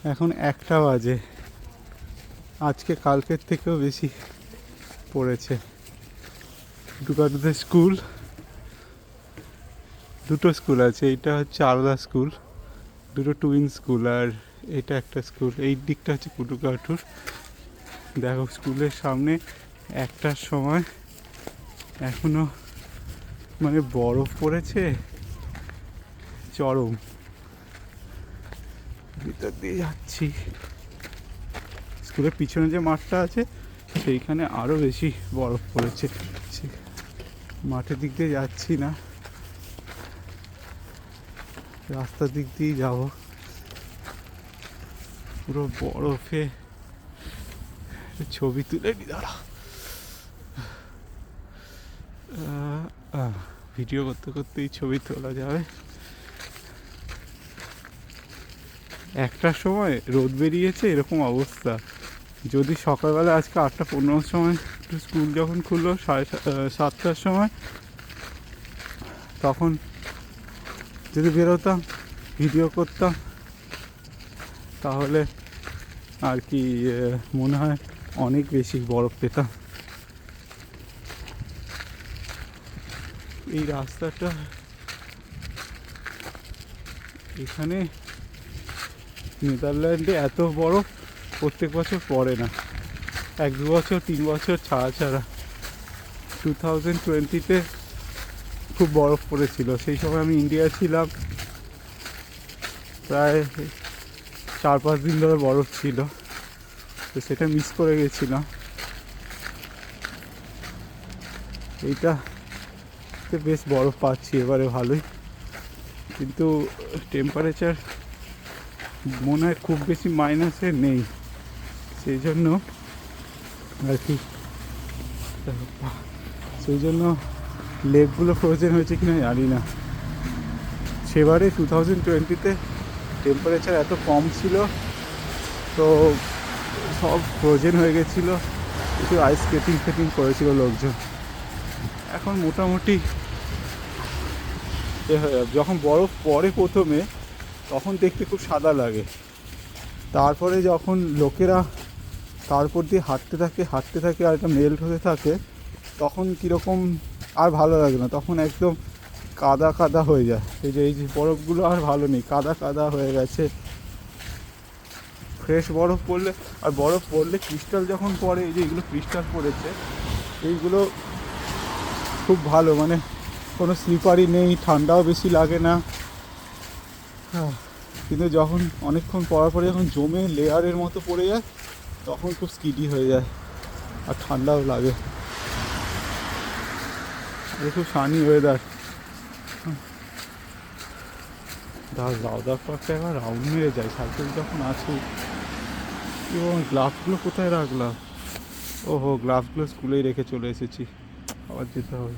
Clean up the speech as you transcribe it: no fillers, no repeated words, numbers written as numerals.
এখন 1টা বাজে। আজকে কালকের থেকেও বেশি পড়েছে। টুকাটুতে স্কুল, দুটো স্কুল আছে। এইটা হচ্ছে আলাদা স্কুল, দুটো টুইন স্কুল, আর এটা একটা স্কুল। এই দিকটা হচ্ছে কুটুকাটুর। দেখো স্কুলের সামনে 1টার সময় এখনো মানে বরফ পড়েছে চরম। ভিতর দিয়ে যাচ্ছি, স্কুলের পিছনে যে মাঠটা আছে সেইখানে আরও বেশি বরফ পড়েছে। মাঠের দিক দিয়ে যাচ্ছি না, রাস্তার দিক দিয়েই যাব। পুরো বরফে ছবি তুলে নি, দাঁড়া। ভিডিও করতে করতেই ছবি তোলা যাবে। 1টার সময় রোদ বেরিয়েছে, এরকম অবস্থা। যদি সকালবেলা আজকে 8টা 15-র সময় স্কুল যখন খুললো 7টার সময়, তখন যদি বেরোতাম ভিডিও করতাম তাহলে আর কি মনে হয় অনেক বেশি বরফ পেতাম। এই রাস্তাটা এখানে নেদারল্যান্ডে এত বরফ প্রত্যেক বছর পড়ে না, 1-2 বছর 3 বছর ছাড়া ছাড়া। 2020-তে খুব বরফ পড়েছিল, সেই সময় আমি ইন্ডিয়া ছিলাম। প্রায় 4-5 দিন ধরে বরফ ছিল, তো সেটা মিস করে গেছিলাম। এইটাতে বেশ বরফ পাচ্ছি এবারে ভালোই, কিন্তু টেম্পারেচার মনে হয় খুব বেশি মাইনাসে নেই, সেই জন্য আর কি, সেই জন্য লেকগুলো ফ্রোজেন হয়েছে কিনা জানি না। সেবারে 2020-তে টেম্পারেচার এত কম ছিল, তো সব ফ্রোজেন হয়ে গেছিলো, একটু আইস স্কেটিং ফেটিং করেছিল লোকজন। এখন মোটামুটি যখন বরফ পড়ে প্রথমে তখন দেখতে খুব সাদা লাগে, তারপরে যখন লোকেরা তারপর দিয়ে হাঁটতে থাকে আর এটা মেল্ট হতে থাকে, তখন কীরকম আর ভালো লাগে না, তখন একদম কাদা কাদা হয়ে যায়। এই যে বরফগুলো আর ভালো নেই, কাদা কাদা হয়ে গেছে। ফ্রেশ বরফ পড়লে, আর বরফ পড়লে ক্রিস্টাল যখন পড়ে, এই যে এইগুলো ক্রিস্টাল পড়েছে, এইগুলো খুব ভালো, মানে কোনো স্লিপারি নেই, ঠান্ডাও বেশি লাগে না। কিন্তু যখন অনেকক্ষণ পড়ার পরে যখন জমে লেয়ারের মতো পড়ে যায়, তখন খুব স্কিডি হয়ে যায় আর ঠান্ডাও লাগে। খুব সানি ওয়েদার। লাউদার পার্কটা একবার রাউন্ড মেরে যায় সাইকেল যখন আছে। এবং গ্লাভসগুলো কোথায় রাখলাম? ওহো, গ্লাভসগুলো স্কুলেই রেখে চলে এসেছি, আবার যেতে হবে।